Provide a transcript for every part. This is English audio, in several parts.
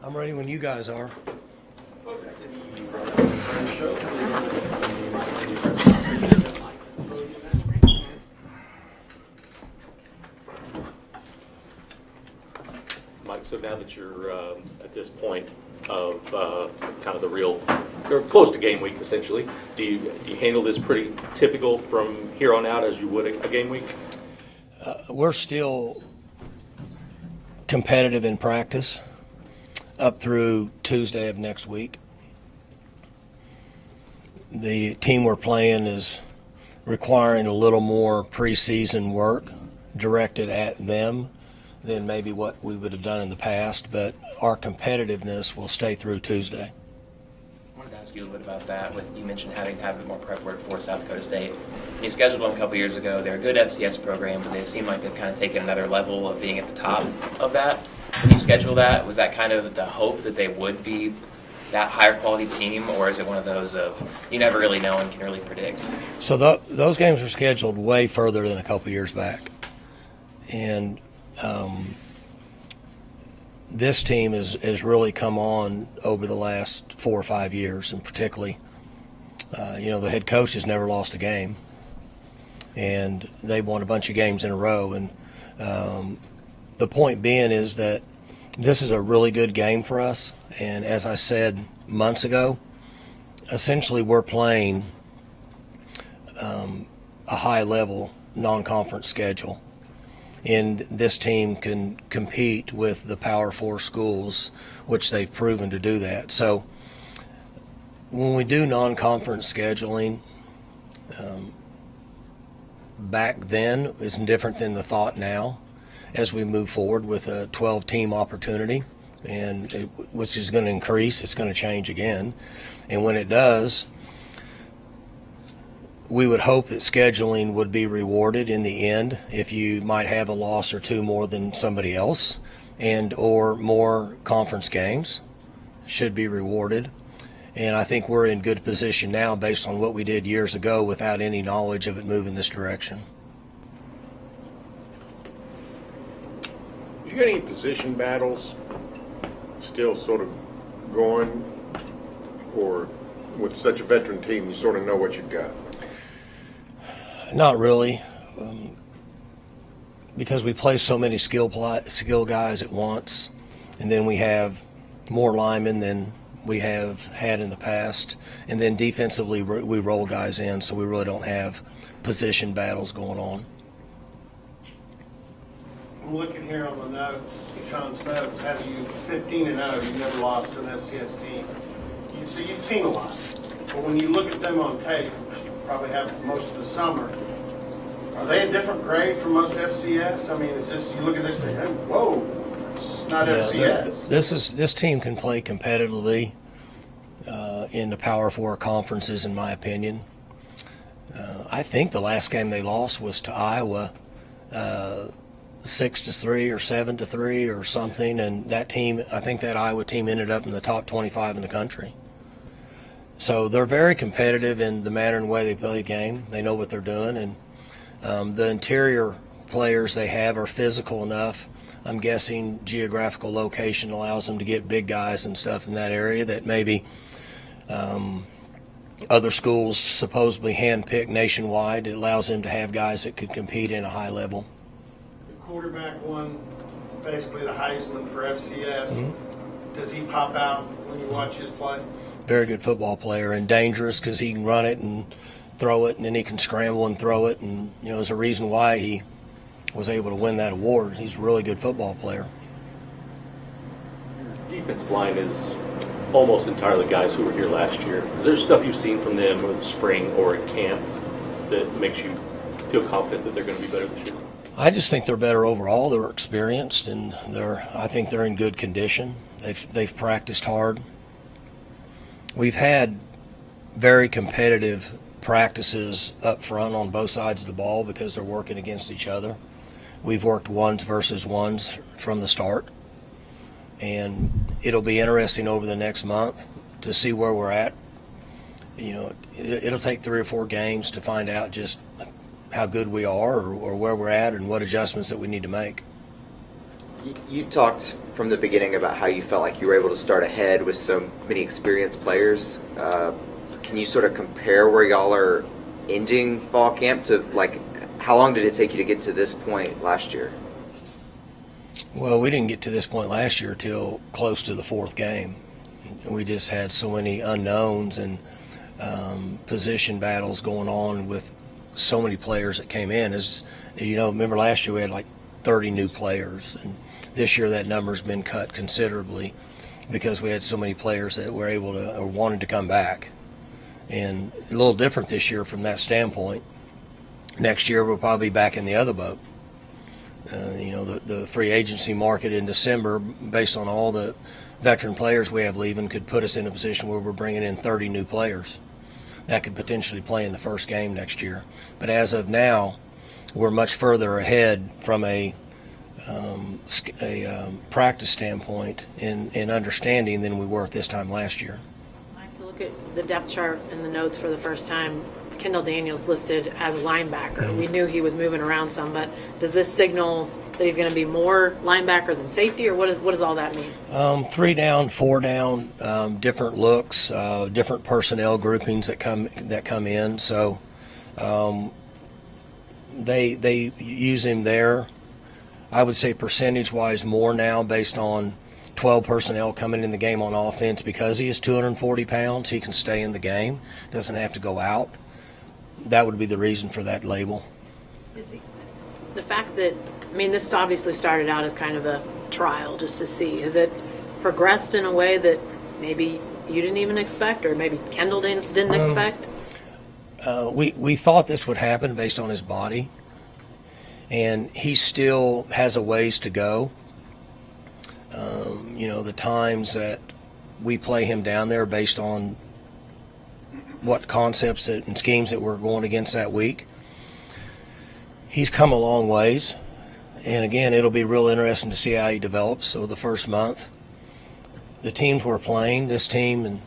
I'm ready when you guys are. Mike, so now that you're at this point of kind of the real, or close to game week essentially, do you handle this pretty typical from here on out as you would a game week? We're still competitive in practice up through Tuesday of next week. The team we're playing is requiring a little more preseason work directed at them than maybe what we would have done in the past, but our competitiveness will stay through Tuesday. I wanted to ask you a little bit about that. You mentioned having to have a bit more prep work for South Dakota State. When you scheduled them a couple years ago, they're a good FCS program, but they seem like they've kind of taken another level of being at the top of that. When you schedule that, was that kind of the hope that they would be that higher quality team, or is it one of those of you never really know and can really predict? So those games were scheduled way further than a couple years back. And this team has really come on over the last 4 or 5 years, and particularly, the head coach has never lost a game, and they won a bunch of games in a row. And the point being is that this is a really good game for us. And as I said months ago, essentially we're playing a high-level non-conference schedule. And this team can compete with the Power 4 schools, which they've proven to do that. So when we do non-conference scheduling, back then is different than the thought now as we move forward with a 12-team opportunity, and which is going to increase. It's going to change again. And when it does, we would hope that scheduling would be rewarded in the end if you might have a loss or two more than somebody else, and or more conference games should be rewarded. And I think we're in good position now based on what we did years ago without any knowledge of it moving this direction. You got any position battles still sort of going, or with such a veteran team you sort of know what you've got? Not really, because we play so many skill guys at once, and then we have more linemen than we have had in the past, and then defensively we roll guys in, so we really don't have position battles going on. I'm looking here on the notes, Sean's notes, has you 15-0, you never lost to an FCS team. So you've seen a lot, but when you look at them on tape, which you probably have most of the summer, are they a different grade from most FCS? I mean, is this, you look at this and say, whoa, it's not FCS. This team can play competitively in the Power 4 conferences, in my opinion. I think the last game they lost was to Iowa, 6-3 or 7-3 or something, and that team, I think that Iowa team ended up in the top 25 in the country. So they're very competitive in the manner and way they play the game. They know what they're doing, and the interior players they have are physical enough. I'm guessing geographical location allows them to get big guys and stuff in that area that maybe other schools supposedly handpick nationwide. It allows them to have guys that could compete in a high level. The quarterback won basically the Heisman for FCS. Mm-hmm. Does he pop out when you watch his play? Very good football player, and dangerous because he can run it and throw it, and then he can scramble and throw it. And, there's a reason why he was able to win that award. He's a really good football player. Defensive line is almost entirely guys who were here last year. Is there stuff you've seen from them in the spring or at camp that makes you feel confident that they're going to be better this year? I just think they're better overall. They're experienced, and I think they're in good condition. They've practiced hard. We've had very competitive practices up front on both sides of the ball because they're working against each other. We've worked ones versus ones from the start, and it'll be interesting over the next month to see where we're at. It'll take 3 or 4 games to find out just how good we are or where we're at and what adjustments that we need to make. You talked from the beginning about how you felt like you were able to start ahead with so many experienced players. Can you sort of compare where y'all are ending fall camp to, like, how long did it take you to get to this point last year? Well, we didn't get to this point last year till close to the fourth game. We just had so many unknowns and position battles going on with so many players that came in. As you know, remember last year we had like 30 new players, and this year that number's been cut considerably because we had so many players that were able to or wanted to come back. And a little different this year from that standpoint. Next year we'll probably be back in the other boat. The free agency market in December, based on all the veteran players we have leaving, could put us in a position where we're bringing in 30 new players that could potentially play in the first game next year. But as of now, we're much further ahead from a practice standpoint in understanding than we were at this time last year. Mike, to look at the depth chart and the notes for the first time, Kendall Daniels listed as a linebacker. Mm-hmm. We knew he was moving around some, but does this signal that he's going to be more linebacker than safety, or what does all that mean? 3 down, 4 down, different looks, different personnel groupings that come in. So they use him there. I would say percentage-wise more now based on 12 personnel coming in the game on offense. Because he is 240 pounds, he can stay in the game, doesn't have to go out. That would be the reason for that label. The fact that, this obviously started out as kind of a trial just to see. Has it progressed in a way that maybe you didn't even expect, or maybe Kendall didn't expect? We thought this would happen based on his body, and he still has a ways to go. The times that we play him down there based on what concepts and schemes that we're going against that week, he's come a long ways. And again, it'll be real interesting to see how he develops. So the first month, the teams we're playing, this team and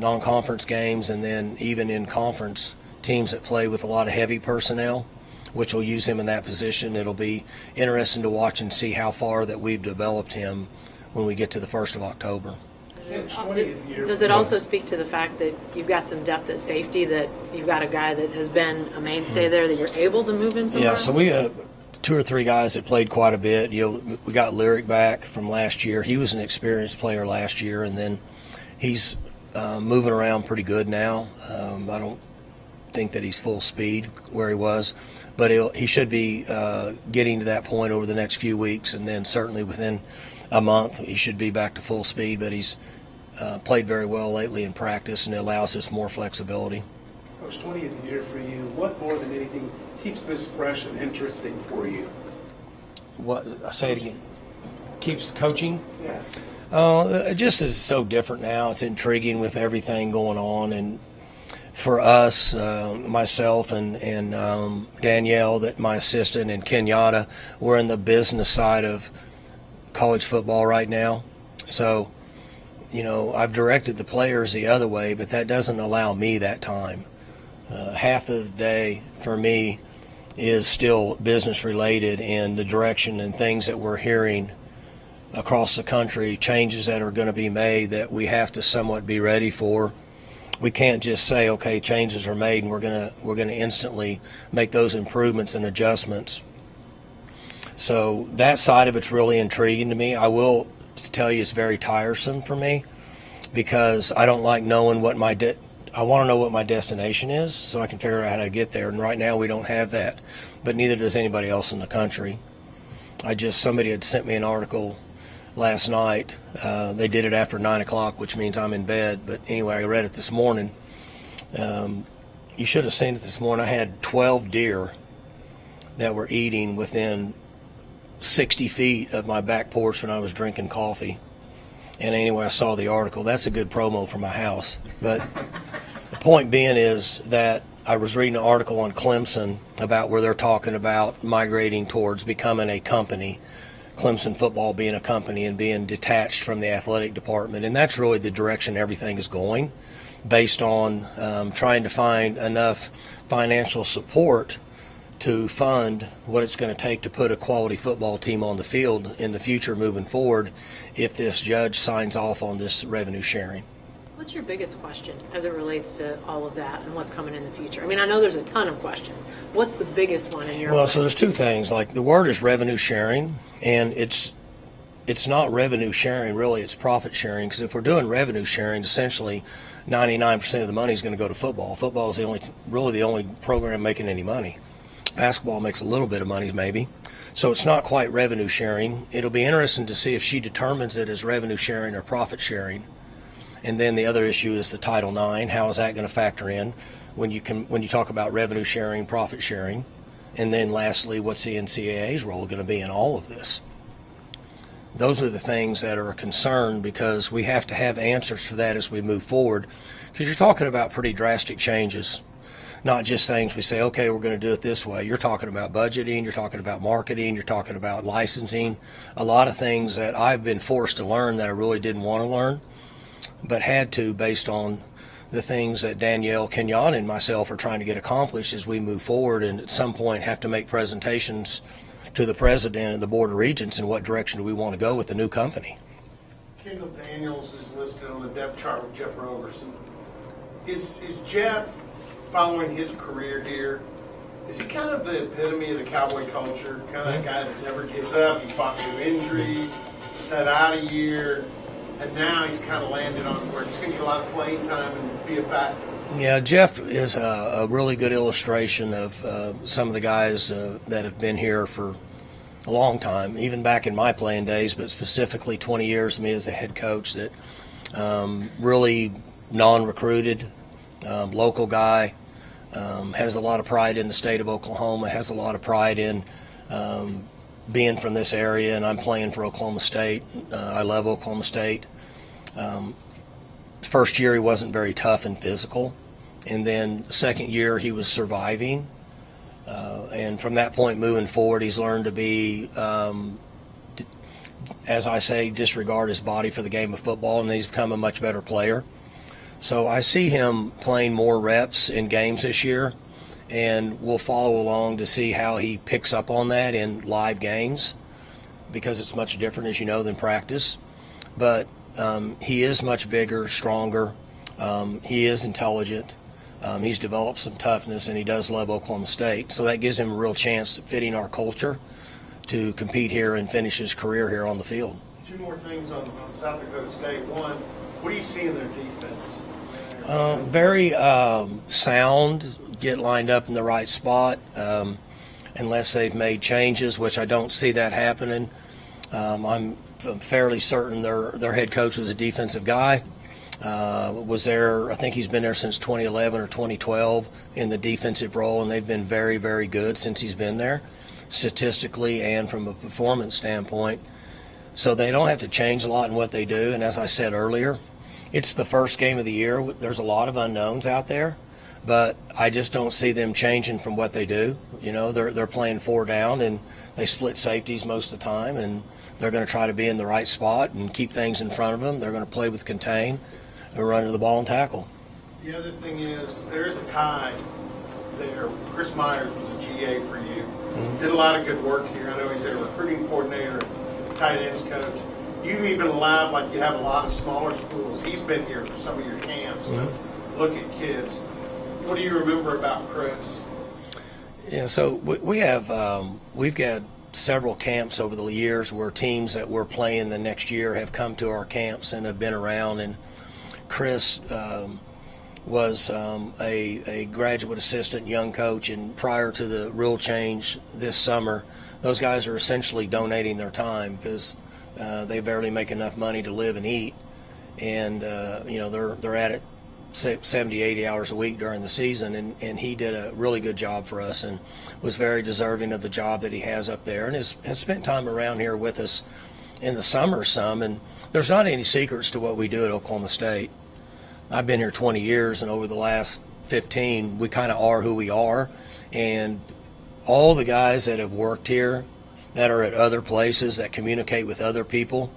non-conference games, and then even in conference, teams that play with a lot of heavy personnel, which will use him in that position. It'll be interesting to watch and see how far that we've developed him when we get to the 1st of October. Does it also speak to the fact that you've got some depth at safety, that you've got a guy that has been a mainstay there, that you're able to move him somewhere? Yeah, so we have 2 or 3 guys that played quite a bit. We got Lyric back from last year. He was an experienced player last year, and then he's moving around pretty good now. I don't think that he's full speed where he was, but he should be getting to that point over the next few weeks, and then certainly within a month he should be back to full speed. But he's played very well lately in practice, and it allows us more flexibility. Coach, 20th year for you. What more than anything keeps this fresh and interesting for you? What? I say it again. Keeps coaching? Yes. It just is so different now. It's intriguing with everything going on, and for us, myself and Danielle, that my assistant, and Kenyatta, we're in the business side of college football right now. So, I've directed the players the other way, but that doesn't allow me that time. Half of the day for me is still business related, and the direction and things that we're hearing across the country, changes that are going to be made that we have to somewhat be ready for. We can't just say, okay, changes are made and we're going to instantly make those improvements and adjustments. So that side of it's really intriguing to me. I will tell you it's very tiresome for me, because I don't like knowing what I want to know what my destination is so I can figure out how to get there. And right now we don't have that, but neither does anybody else in the country. Somebody had sent me an article last night. They did it after 9 o'clock, which means I'm in bed. But anyway, I read it this morning. You should have seen it this morning. I had 12 deer that were eating within 60 feet of my back porch when I was drinking coffee. And anyway, I saw the article. That's a good promo for my house. But the point being is that I was reading an article on Clemson about where they're talking about migrating towards becoming a company, Clemson football being a company and being detached from the athletic department. And that's really the direction everything is going, based on trying to find enough financial support to fund what it's going to take to put a quality football team on the field in the future moving forward if this judge signs off on this revenue sharing. What's your biggest question as it relates to all of that and what's coming in the future? I mean, I know there's a ton of questions. What's the biggest one in your Well, mind? so there's two things. Like, the word is revenue sharing, and it's not revenue sharing, really, it's profit sharing, because if we're doing revenue sharing, essentially 99% of the money is going to go to football. Football is really the only program making any money. Basketball makes a little bit of money, maybe. So it's not quite revenue sharing. It'll be interesting to see if she determines it as revenue sharing or profit sharing. And then the other issue is the Title IX. How is that going to factor in when you talk about revenue sharing, profit sharing? And then lastly, what's the NCAA's role going to be in all of this? Those are the things that are a concern, because we have to have answers for that as we move forward, because you're talking about pretty drastic changes, not just things we say, okay, we're going to do it this way. You're talking about budgeting, you're talking about marketing, you're talking about licensing, a lot of things that I've been forced to learn that I really didn't want to learn, but had to, based on the things that Danielle, Kenyatta, and myself are trying to get accomplished as we move forward, and at some point have to make presentations to the president and the board of regents in what direction do we want to go with the new company. Kendall Daniels is listed on the depth chart with Jeff Roberson. Is Jeff, following his career here, is he kind of the epitome of the Cowboy culture? Kind of that guy that never gives up. He fought through injuries, sat out a year, and now he's kind of landed on where he's going to get a lot of playing time and be a factor. Yeah, Jeff is a really good illustration of some of the guys that have been here for a long time, even back in my playing days, but specifically 20 years of me as a head coach, that really non-recruited, local guy, has a lot of pride in the state of Oklahoma, has a lot of pride in being from this area, and I'm playing for Oklahoma State. I love Oklahoma State. First year he wasn't very tough and physical, and then second year he was surviving, and from that point moving forward he's learned to be, as I say, disregard his body for the game of football, and he's become a much better player. So I see him playing more reps in games this year, and we'll follow along to see how he picks up on that in live games, because it's much different, as you know, than practice. But he is much bigger, stronger. He is intelligent. He's developed some toughness, and he does love Oklahoma State. So that gives him a real chance, fitting our culture, to compete here and finish his career here on the field. Two more things on South Dakota State. One, what do you see in their defense? Very sound, get lined up in the right spot, unless they've made changes, which I don't see that happening. I'm fairly certain their head coach was a defensive guy. Was there, I think he's been there since 2011 or 2012 in the defensive role, and they've been very, very good since he's been there, statistically and from a performance standpoint. So they don't have to change a lot in what they do, and as I said earlier, it's the first game of the year. There's a lot of unknowns out there, but I just don't see them changing from what they do. You know, they're playing 4 down, and they split safeties most of the time, and they're going to try to be in the right spot and keep things in front of them. They're going to play with contain and run to the ball and tackle. The other thing is, there is a tie there. Chris Myers was a GA for you. Did a lot of good work here. I know he's a recruiting coordinator, tight ends coach. You've even allowed, like you have a lot of smaller schools. He's been here for some of your camps to look at kids. What do you remember about Chris? Yeah, so we've got several camps over the years where teams that we're playing the next year have come to our camps and have been around. And Chris was a graduate assistant young coach, and prior to the rule change this summer, those guys are essentially donating their time because they barely make enough money to live and eat, and they're at it 70, 80 hours a week during the season, and he did a really good job for us and was very deserving of the job that he has up there, and has spent time around here with us in the summer some. And there's not any secrets to what we do at Oklahoma State. I've been here 20 years, and over the last 15, we kind of are who we are, and all the guys that have worked here that are at other places that communicate with other people,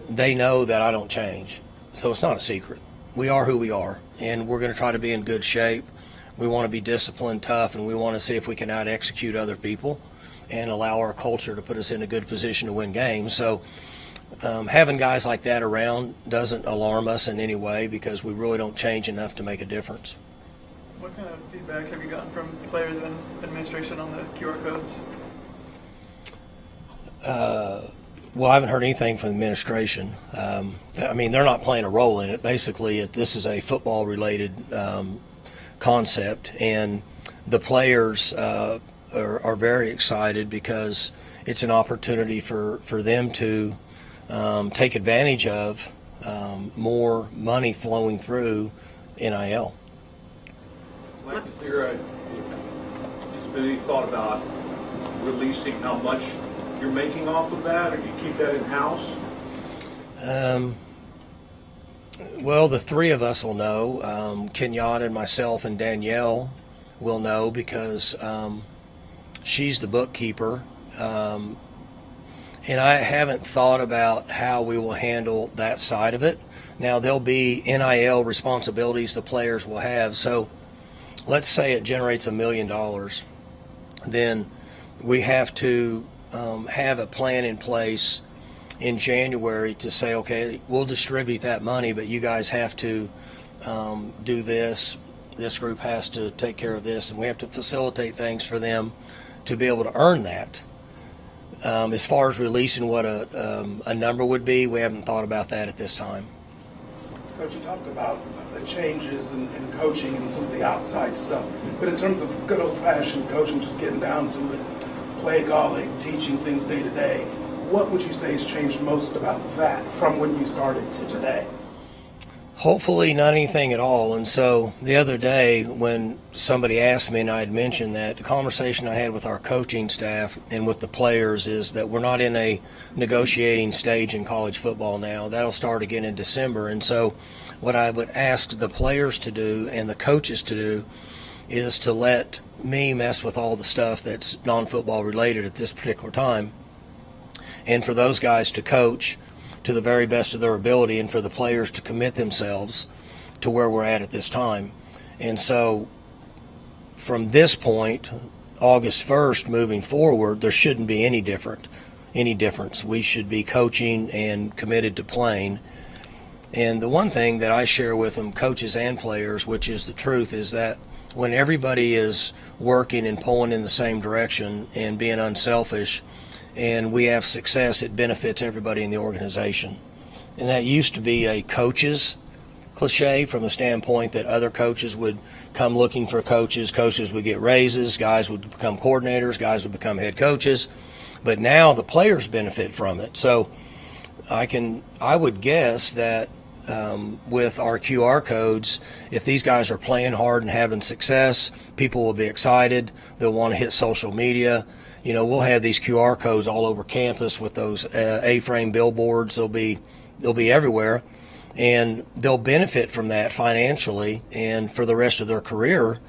they know that I don't change. So it's not a secret. We are who we are, and we're going to try to be in good shape. We want to be disciplined, tough, and we want to see if we can out-execute other people and allow our culture to put us in a good position to win games. So having guys like that around doesn't alarm us in any way because we really don't change enough to make a difference. What kind of feedback have you gotten from players and administration on the QR codes? Well, I haven't heard anything from the administration. I mean, they're not playing a role in it. Basically, this is a football-related concept, and the players are very excited because it's an opportunity for them to take advantage of more money flowing through NIL. Mike, has there been any thought about releasing how much you're making off of that, or do you keep that in-house? Well, the three of us will know. Kenyatta and myself and Danielle will know because she's the bookkeeper. And I haven't thought about how we will handle that side of it. Now, there'll be NIL responsibilities the players will have. So let's say it generates $1 million. Then we have to have a plan in place in January to say, okay, we'll distribute that money, but you guys have to do this. This group has to take care of this, and we have to facilitate things for them to be able to earn that. As far as releasing what a number would be, we haven't thought about that at this time. Coach, you talked about the changes in coaching and some of the outside stuff, but in terms of good old-fashioned coaching, just getting down to it, play calling, teaching things day to day, what would you say has changed most about that from when you started to today? Hopefully not anything at all. And so the other day when somebody asked me and I had mentioned that, the conversation I had with our coaching staff and with the players is that we're not in a negotiating stage in college football now. That'll start again in December. And so what I would ask the players to do and the coaches to do is to let me mess with all the stuff that's non-football related at this particular time, and for those guys to coach to the very best of their ability, and for the players to commit themselves to where we're at this time. And so from this point, August 1st, moving forward, there shouldn't be any difference. We should be coaching and committed to playing. And the one thing that I share with them, coaches and players, which is the truth, is that when everybody is working and pulling in the same direction and being unselfish, and we have success, it benefits everybody in the organization. And that used to be a coach's cliche from the standpoint that other coaches would come looking for coaches would get raises, guys would become coordinators, guys would become head coaches. But now the players benefit from it. So I would guess that with our QR codes, if these guys are playing hard and having success, people will be excited. They'll want to hit social media. You know, we'll have these QR codes all over campus with those A-frame billboards. They'll be everywhere, and they'll benefit from that financially and for the rest of their career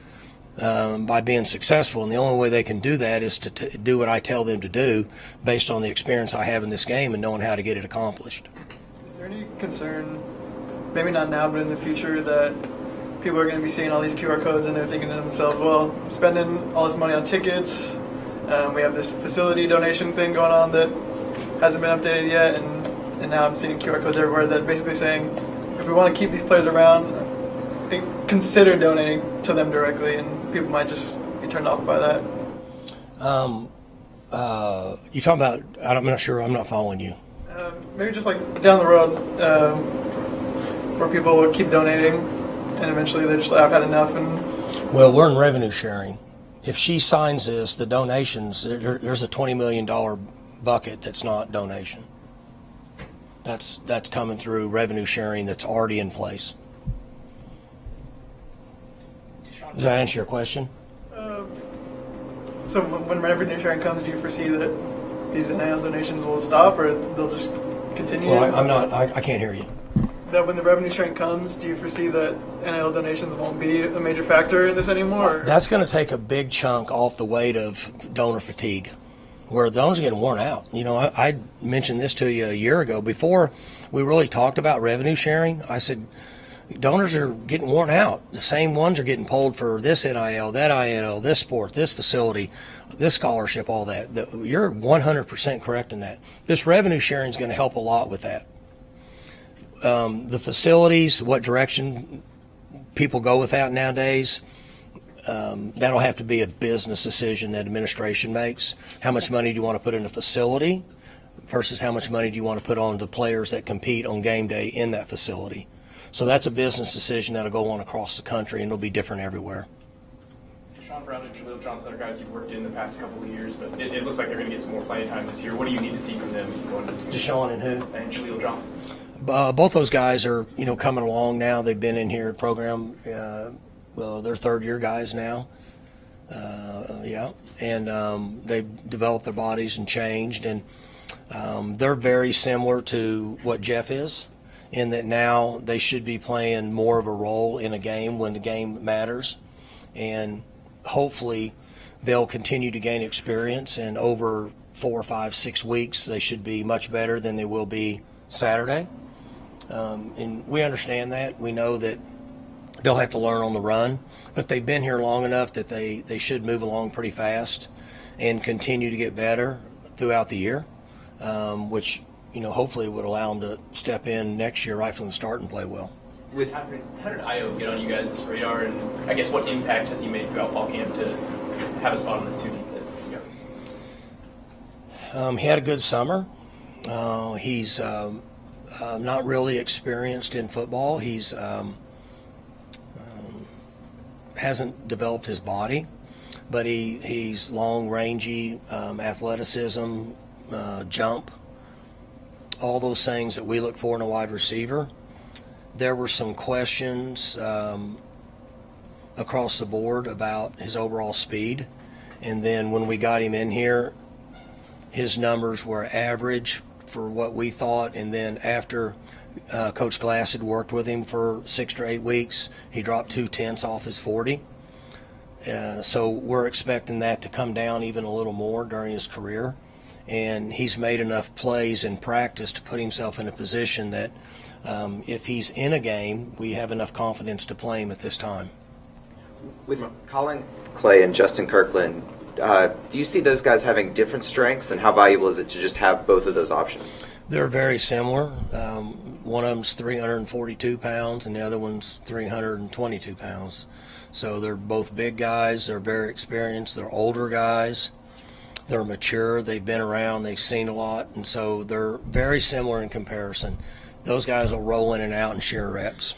by being successful. And the only way they can do that is to do what I tell them to do based on the experience I have in this game and knowing how to get it accomplished. Is there any concern, maybe not now, but in the future, that people are going to be seeing all these QR codes and they're thinking to themselves, well, I'm spending all this money on tickets, we have this facility donation thing going on that hasn't been updated yet, and now I'm seeing QR codes everywhere that basically saying, if we want to keep these players around, consider donating to them directly, and people might just be turned off by that. You talking about, I'm not sure, I'm not following you. Maybe just like down the road, where people will keep donating, and eventually they're just like, I've had enough. And well, we're in revenue sharing. If she signs this, the donations, there's a $20 million bucket that's not donation. That's coming through revenue sharing that's already in place. Does that answer your question? So when revenue sharing comes, do you foresee that these NIL donations will stop, or they'll just continue? Well, I can't hear you. That when the revenue sharing comes, do you foresee that NIL donations won't be a major factor in this anymore? That's going to take a big chunk off the weight of donor fatigue, where the donors are getting worn out. You know, I mentioned this to you a year ago. Before we really talked about revenue sharing, I said, donors are getting worn out. The same ones are getting pulled for this NIL, that INL, this sport, this facility, this scholarship, all that. You're 100% correct in that. This revenue sharing is going to help a lot with that. The facilities, what direction people go with that nowadays, that'll have to be a business decision that administration makes. How much money do you want to put in a facility versus how much money do you want to put on the players that compete on game day in that facility? So that's a business decision that'll go on across the country, and it'll be different everywhere. Sean Brown and Jaleel Johnson are guys you've worked in the past couple of years, but it looks like they're going to get some more playing time this year. What do you need to see from them going into Deshaun and who? And Jaleel Johnson. Both those guys are, coming along now. They've been in here program. They're third-year guys now. And they've developed their bodies and changed, and they're very similar to what Jeff is, in that now they should be playing more of a role in a game when the game matters, and hopefully they'll continue to gain experience, and over 4, 5, 6 weeks they should be much better than they will be Saturday. And we understand that. We know that they'll have to learn on the run, but they've been here long enough that they should move along pretty fast and continue to get better throughout the year, which hopefully would allow them to step in next year right from the start and play well. How did Io get on you guys' radar, and I guess what impact has he made throughout fall camp to have a spot on this 2 deep? He had a good summer. He's not really experienced in football. He's hasn't developed his body, but he's long, rangy, athleticism, jump, all those things that we look for in a wide receiver. There were some questions across the board about his overall speed, and then when we got him in here, his numbers were average for what we thought, and then after Coach Glass had worked with him for 6 to 8 weeks, he dropped 2/10 off his 40. So we're expecting that to come down even a little more during his career, and he's made enough plays in practice to put himself in a position that if he's in a game, we have enough confidence to play him at this time. With Colin Clay and Justin Kirkland, do you see those guys having different strengths, and how valuable is it to just have both of those options? They're very similar. One of them's 342 pounds and the other one's 322 pounds. So they're both big guys. They're very experienced. They're older guys. They're mature. They've been around. They've seen a lot. And so they're very similar in comparison. Those guys will roll in and out and share reps.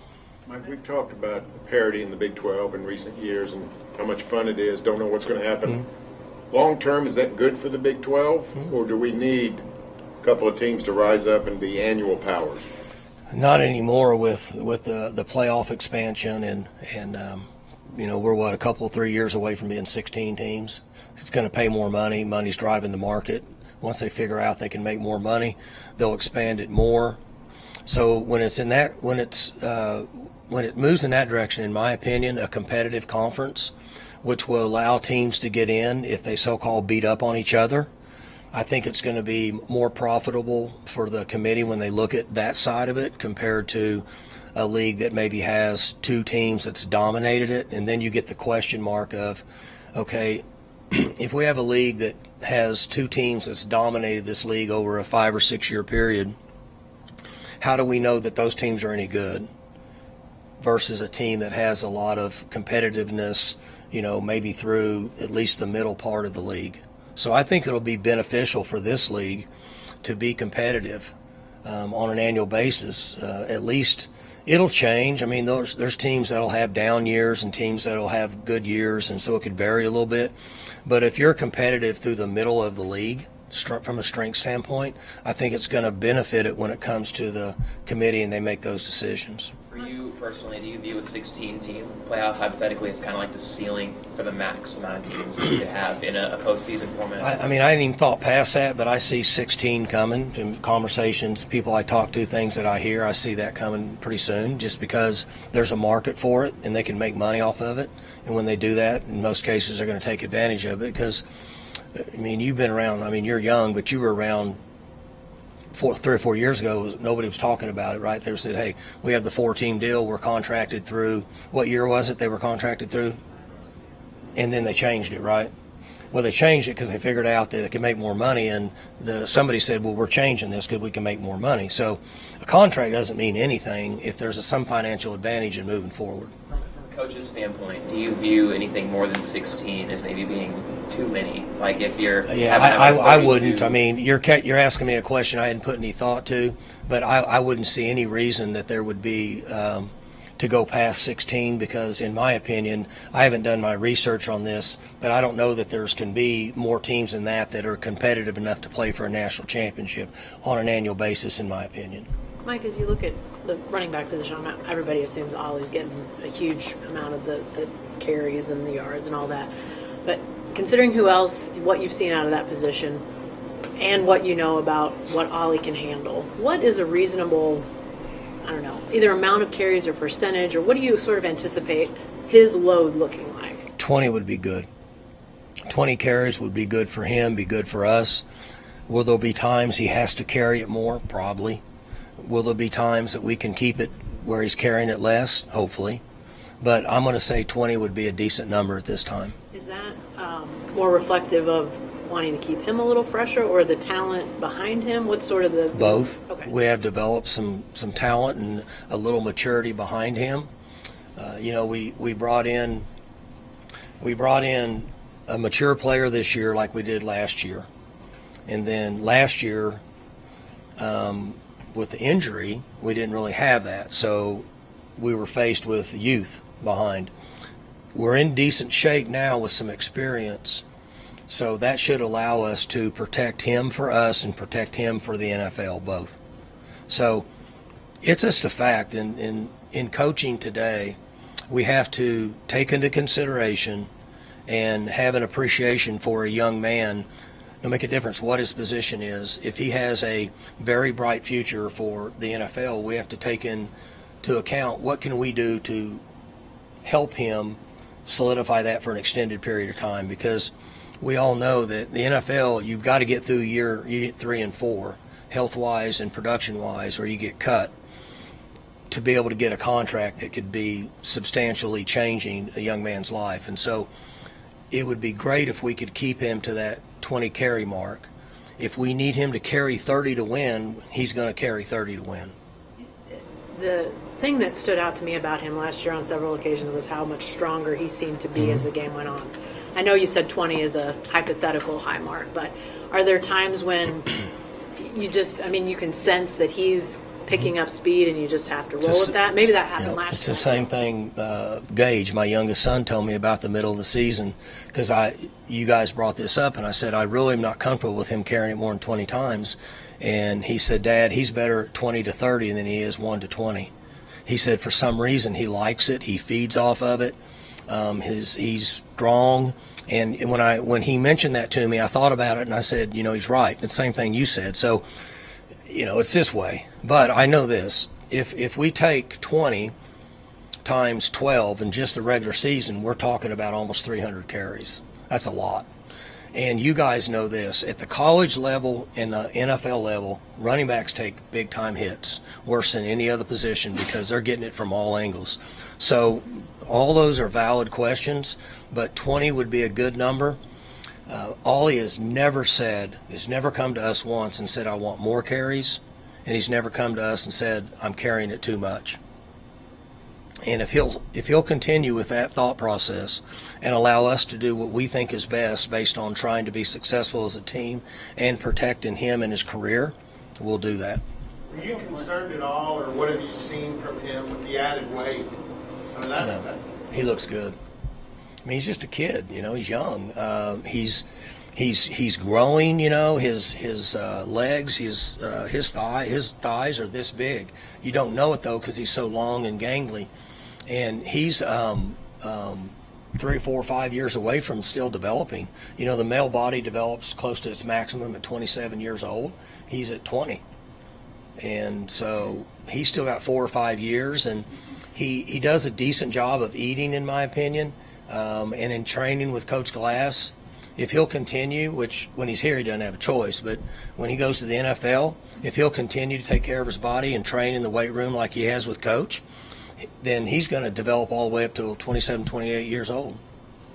Mike, we've talked about parity in the Big 12 in recent years and how much fun it is, don't know what's going to happen. Mm-hmm. Long term, is that good for the Big 12, or do we need a couple of teams to rise up and be annual powers? Not anymore with the playoff expansion, and we're a couple 3 years away from being 16 teams. It's going to pay more money. Money's driving the market. Once they figure out they can make more money, they'll expand it more. So when it moves in that direction, in my opinion, a competitive conference, which will allow teams to get in if they so-called beat up on each other, I think it's going to be more profitable for the committee when they look at that side of it compared to a league that maybe has 2 teams that's dominated it, and then you get the question mark of, okay, if we have a league that has 2 teams that's dominated this league over a 5 or 6 year period, how do we know that those teams are any good versus a team that has a lot of competitiveness, maybe through at least the middle part of the league? So I think it'll be beneficial for this league to be competitive on an annual basis. At least it'll change. I mean, there's teams that'll have down years and teams that'll have good years, and so it could vary a little bit. But if you're competitive through the middle of the league, from a strength standpoint, I think it's going to benefit it when it comes to the committee and they make those decisions. For you personally, do you view a 16-team playoff hypothetically as kind of like the ceiling for the max amount of teams that you could have in a postseason format? I hadn't even thought past that, but I see 16 coming from conversations, people I talk to, things that I hear. I see that coming pretty soon just because there's a market for it and they can make money off of it. And when they do that, in most cases, they're going to take advantage of it because, you've been around. You're young, but you were around 3 or 4 years ago, nobody was talking about it, right? They said, hey, we have the 4-team deal. We're contracted through, what year was it they were contracted through? And then they changed it, right? Well, they changed it because they figured out that they could make more money, and somebody said, well, we're changing this because we can make more money. So a contract doesn't mean anything if there's some financial advantage in moving forward. From a coach's standpoint, do you view anything more than 16 as maybe being too many? Like if you're I wouldn't. I mean, you're asking me a question I hadn't put any thought to, but I wouldn't see any reason that there would be to go past 16, because in my opinion, I haven't done my research on this, but I don't know that can be more teams than that are competitive enough to play for a national championship on an annual basis, in my opinion. Mike, as you look at the running back position, everybody assumes Ollie's getting a huge amount of the carries and the yards and all that. But considering what you've seen out of that position and what you know about what Ollie can handle, what is a reasonable, I don't know, either amount of carries or percentage, or what do you sort of anticipate his load looking like? 20 would be good. 20 carries would be good for him, be good for us. Will there be times he has to carry it more? Probably. Will there be times that we can keep it where he's carrying it less? Hopefully. But I'm going to say 20 would be a decent number at this time. Is that more reflective of wanting to keep him a little fresher, or the talent behind him? What's sort of the... Both. Okay. We have developed some talent and a little maturity behind him. We brought in a mature player this year like we did last year. And then last year, with the injury, we didn't really have that. So we were faced with youth behind. We're in decent shape now with some experience. So that should allow us to protect him for us and protect him for the NFL, both. So it's just a fact. In coaching today, we have to take into consideration and have an appreciation for a young man. It'll make a difference what his position is. If he has a very bright future for the NFL, we have to take into account what can we do to help him solidify that for an extended period of time, because we all know that the NFL, you've got to get through year 3 and 4, health-wise and production-wise, or you get cut, to be able to get a contract that could be substantially changing a young man's life. And so it would be great if we could keep him to that 20 carry mark. If we need him to carry 30 to win, he's going to carry 30 to win. The thing that stood out to me about him last year on several occasions was how much stronger he seemed to be as the game went on. I know you said 20 is a hypothetical high mark, but are there times when you can sense that he's picking up speed and you just have to roll with that? Maybe that happened last year. It's the same thing Gage, my youngest son, told me about the middle of the season, because you guys brought this up, and I said I really am not comfortable with him carrying it more than 20 times. And he said, Dad, he's better at 20 to 30 than he is 1 to 20. He said for some reason he likes it. He feeds off of it. He's strong. And when he mentioned that to me, I thought about it, and I said, he's right. It's the same thing you said. So, it's this way. But I know this. If we take 20 times 12 in just the regular season, we're talking about almost 300 carries. That's a lot. And you guys know this. At the college level and the NFL level, running backs take big-time hits, worse than any other position, because they're getting it from all angles. So all those are valid questions, but 20 would be a good number. Ollie has never come to us once and said, I want more carries, and he's never come to us and said, I'm carrying it too much. And if he'll continue with that thought process and allow us to do what we think is best based on trying to be successful as a team and protecting him and his career, we'll do that. Are you concerned at all, or what have you seen from him with the added weight? No, he looks good. I mean, he's just a kid, he's young. He's growing, his legs, his thighs are this big. You don't know it though, because he's so long and gangly. And he's 3, 4, 5 years away from still developing. The male body develops close to its maximum at 27 years old. He's at 20. And so he's still got 4 or 5 years, and he does a decent job of eating, in my opinion. And in training with Coach Glass, if he'll continue, which when he's here he doesn't have a choice, but when he goes to the NFL, if he'll continue to take care of his body and train in the weight room like he has with Coach, then he's going to develop all the way up to 27, 28 years old.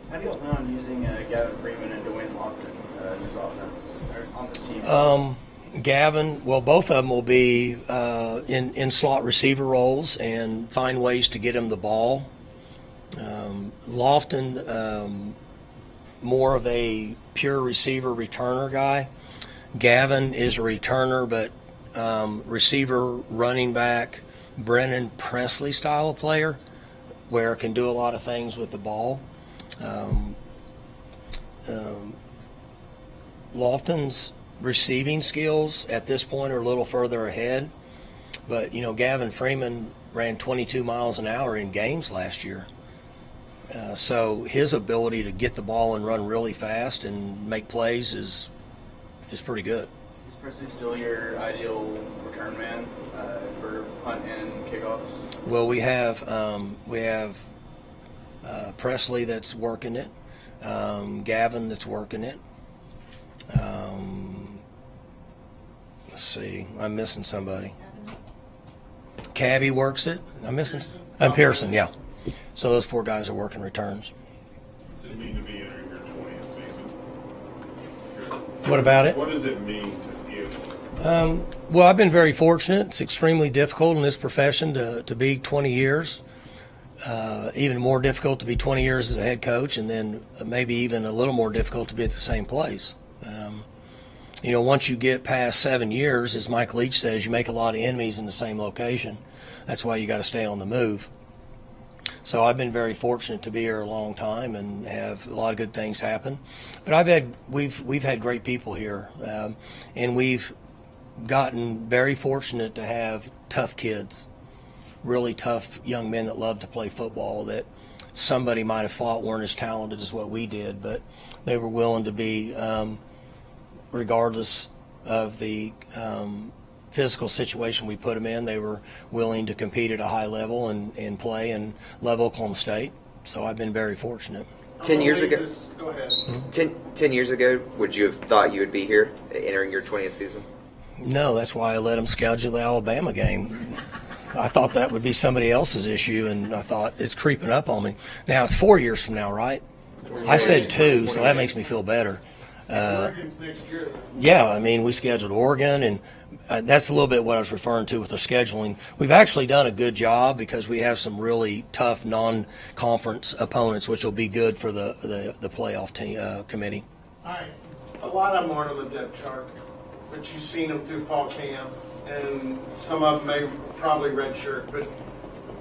How do you plan on using Gavin Freeman and Dwayne Lofton in his offense or on the team? Gavin, well, both of them will be in slot receiver roles and find ways to get him the ball. Lofton, more of a pure receiver returner guy. Gavin is a returner, but receiver, running back, Brennan Presley style of player, where can do a lot of things with the ball. Lofton's receiving skills at this point are a little further ahead, but Gavin Freeman ran 22 miles an hour in games last year. So his ability to get the ball and run really fast and make plays is pretty good. Is Presley still your ideal return man for punt and kickoffs? Well, we have Presley that's working it, Gavin that's working it. Let's see, I'm missing somebody. Cabby works it. I'm missing. Pearson, yeah. So those 4 guys are working returns. What's it mean to be entering your 20th season? What about it? What does it mean to you? Well, I've been very fortunate. It's extremely difficult in this profession to be 20 years. Even more difficult to be 20 years as a head coach, and then maybe even a little more difficult to be at the same place. Once you get past 7 years, as Mike Leach says, you make a lot of enemies in the same location. That's why you got to stay on the move. So I've been very fortunate to be here a long time and have a lot of good things happen. But we've had great people here, and we've gotten very fortunate to have tough kids, really tough young men that love to play football that somebody might have thought weren't as talented as what we did, but they were willing to be, regardless of the physical situation we put them in, they were willing to compete at a high level and play and love Oklahoma State. So I've been very fortunate. 10 years ago, Go ahead. 10 years ago, would you have thought you would be here entering your 20th season? No, that's why I let them schedule the Alabama game. I thought that would be somebody else's issue, and I thought it's creeping up on me. Now it's 4 years from now, right? I said 2, so that makes me feel better. Oregon's next year. Yeah, I mean, we scheduled Oregon, and that's a little bit what I was referring to with our scheduling. We've actually done a good job because we have some really tough non-conference opponents, which will be good for the playoff team committee. All right. A lot of them aren't on the depth chart, but you've seen them through fall camp, and some of them may probably redshirt. But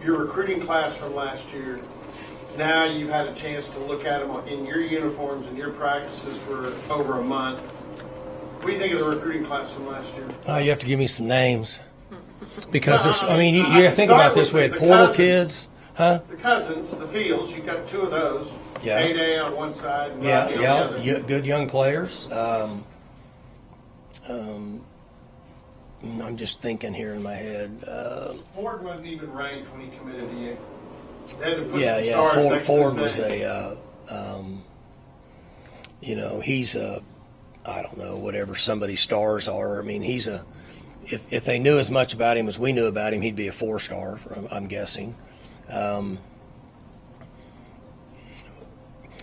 your recruiting class from last year, now you've had a chance to look at them in your uniforms and your practices for over a month. What do you think of the recruiting class from last year? You have to give me some names because there's. I mean, you think about this. We had portal kids, huh? The Cousins, the Fields. You got 2 of those. Yeah. Heyday on one side. And Rodney on the other. Good young players. I'm just thinking here in my head. Ford wasn't even ranked when he committed to you. They had to put some Yeah. stars next to Ford his was name. he's a, I don't know, whatever somebody's stars are. I mean, he's a. If they knew as much about him as we knew about him, he'd be a 4-star. I'm guessing.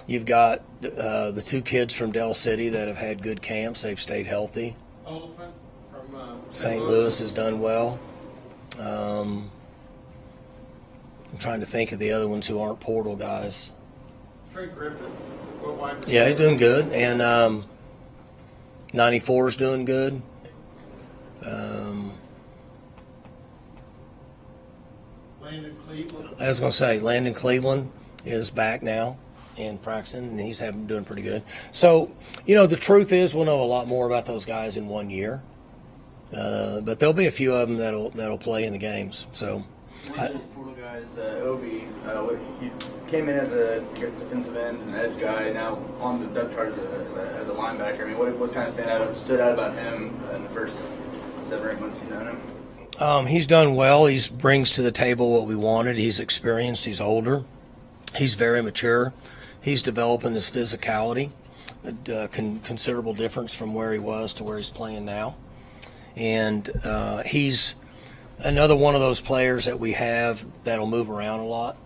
You've got the 2 kids from Del City that have had good camps. They've stayed healthy. Oliphant from St. Louis has done well. I'm trying to think of the other ones who aren't portal guys. Trey Griffin. What wide receiver? Yeah, he's doing good. And 94 is doing good. Landon Cleveland. I was going to say, Landon Cleveland is back now in practicing, and he's doing pretty good. So, the truth is we'll know a lot more about those guys in 1 year. But there'll be a few of them that'll play in the games. So, One of those portal guys, Obi, he came in as a defensive end, as an edge guy, now on the depth chart as a linebacker. I mean, what kind of stood out about him in the first 7 or 8 months you've known him? He's done well. He brings to the table what we wanted. He's experienced. He's older. He's very mature. He's developing his physicality. considerable difference from where he was to where he's playing now. And he's another one of those players that we have that'll move around a lot.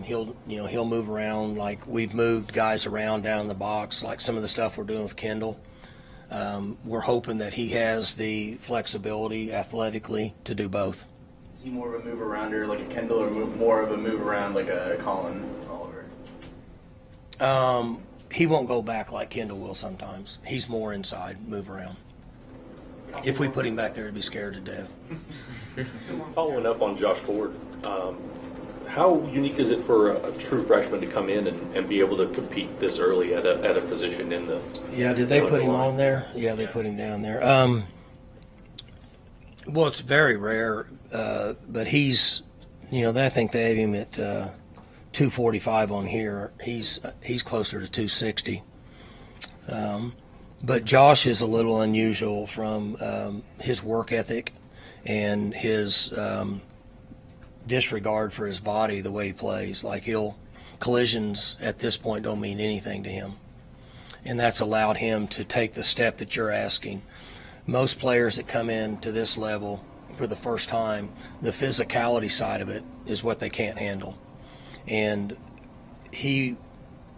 He'll move around like we've moved guys around down in the box, like some of the stuff we're doing with Kendall. We're hoping that he has the flexibility athletically to do both. Is he more of a move arounder like a Kendall, or more of a move around like a Colin Oliver? He won't go back like Kendall will sometimes. He's more inside, move around. If we put him back there, he'd be scared to death. Following up on Josh Ford, how unique is it for a true freshman to come in and be able to compete this early at a position in the? Yeah, did they put him on there? Yeah, they put him down there. Well, it's very rare, but he's, I think they have him at 245 on here. He's closer to 260. But Josh is a little unusual from his work ethic and his disregard for his body, the way he plays. Like collisions at this point don't mean anything to him. And that's allowed him to take the step that you're asking. Most players that come in to this level for the first time, the physicality side of it is what they can't handle. And he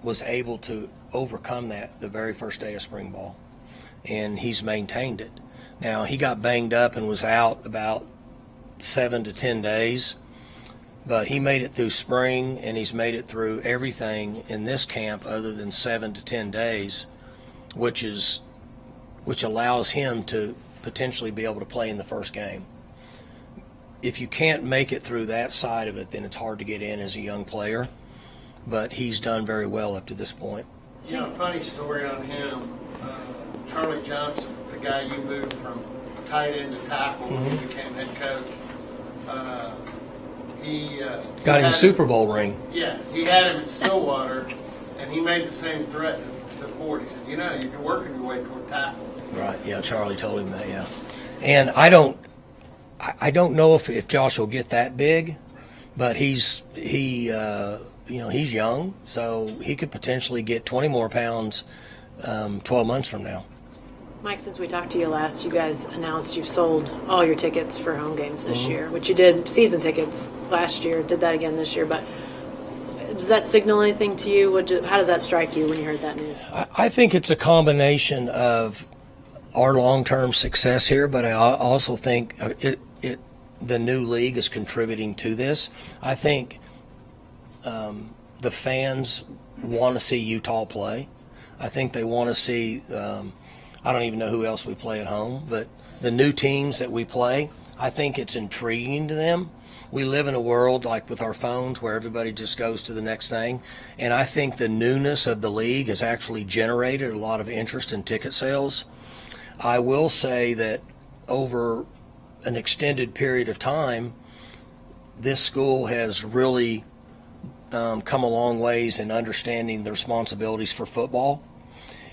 was able to overcome that the very first day of spring ball. And he's maintained it. Now, he got banged up and was out about 7 to 10 days. But he made it through spring, and he's made it through everything in this camp other than 7 to 10 days, which allows him to potentially be able to play in the first game. If you can't make it through that side of it, then it's hard to get in as a young player. But he's done very well up to this point. Funny story on him. Charlie Johnson, the guy you moved from tight end to tackle when he became head coach. He got him a Super Bowl ring. Yeah, he had him in Stillwater, and he made the same threat to Ford. He said, you're working your way toward tackle. Right, yeah, Charlie told him that, yeah. And I don't know if Josh will get that big, but he's young, so he could potentially get 20 more pounds 12 months from now. Mike, since we talked to you last, you guys announced you've sold all your tickets for home games this year, which you did season tickets last year, did that again this year. But does that signal anything to you? How does that strike you when you heard that news? I think it's a combination of our long-term success here, but I also think the new league is contributing to this. I think the fans want to see Utah play. I think they want to see I don't even know who else we play at home, but the new teams that we play, I think it's intriguing to them. We live in a world like with our phones where everybody just goes to the next thing, and I think the newness of the league has actually generated a lot of interest in ticket sales. I will say that over an extended period of time, this school has really come a long ways in understanding the responsibilities for football.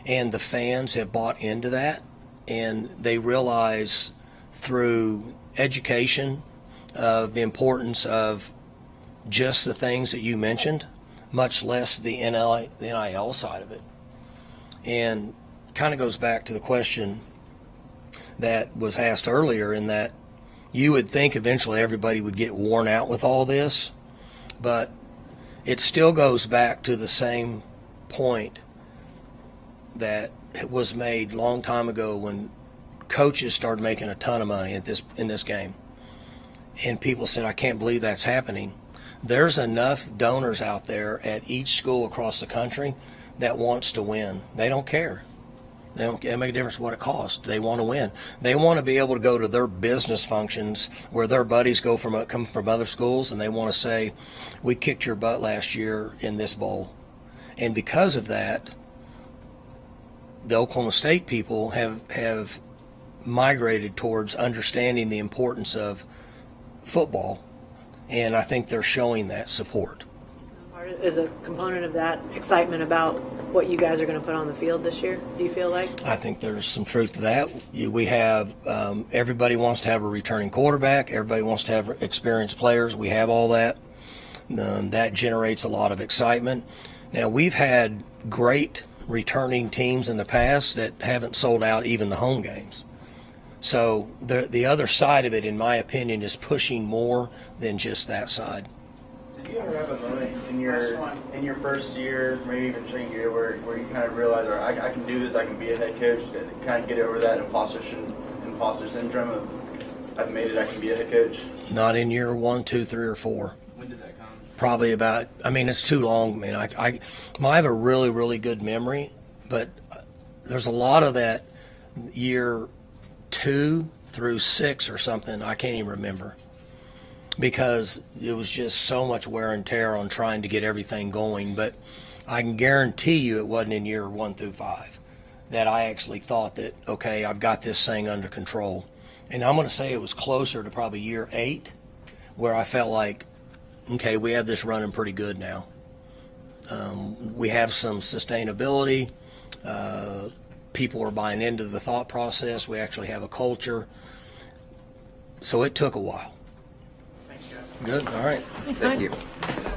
And the fans have bought into that, and they realize through education of the importance of just the things that you mentioned, much less the NIL side of it. And kind of goes back to the question that was asked earlier, in that you would think eventually everybody would get worn out with all this, but it still goes back to the same point that was made a long time ago when coaches started making a ton of money in this game. And people said, I can't believe that's happening. There's enough donors out there at each school across the country that wants to win. They don't care. They don't make a difference what it costs. They want to win. They want to be able to go to their business functions where their buddies come from other schools, and they want to say, we kicked your butt last year in this bowl. And because of that, the Oklahoma State people have migrated towards understanding the importance of football, and I think they're showing that support. Is a component of that excitement about what you guys are going to put on the field this year, do you feel like? I think there's some truth to that. We have everybody wants to have a returning quarterback. Everybody wants to have experienced players. We have all that. That generates a lot of excitement. Now, we've had great returning teams in the past that haven't sold out even the home games. So the other side of it, in my opinion, is pushing more than just that side. Did you ever have a moment in your first year, maybe even second year, where you kind of realize, all right, I can do this, I can be a head coach, kind of get over that imposter syndrome of I've made it, I can be a head coach? Not in year 1, 2, 3, or 4. When did that come? Probably about, I mean, it's too long. I mean, I have a really, really good memory, but there's a lot of that year 2 through 6 or something, I can't even remember, because it was just so much wear and tear on trying to get everything going. But I can guarantee you it wasn't in year 1 through 5 that I actually thought that, okay, I've got this thing under control. And I'm going to say it was closer to probably year 8 where I felt like, okay, we have this running pretty good now. We have some sustainability. People are buying into the thought process. We actually have a culture. So it took a while. Thanks, guys. Good. All right. Thanks, Thank Mike. you.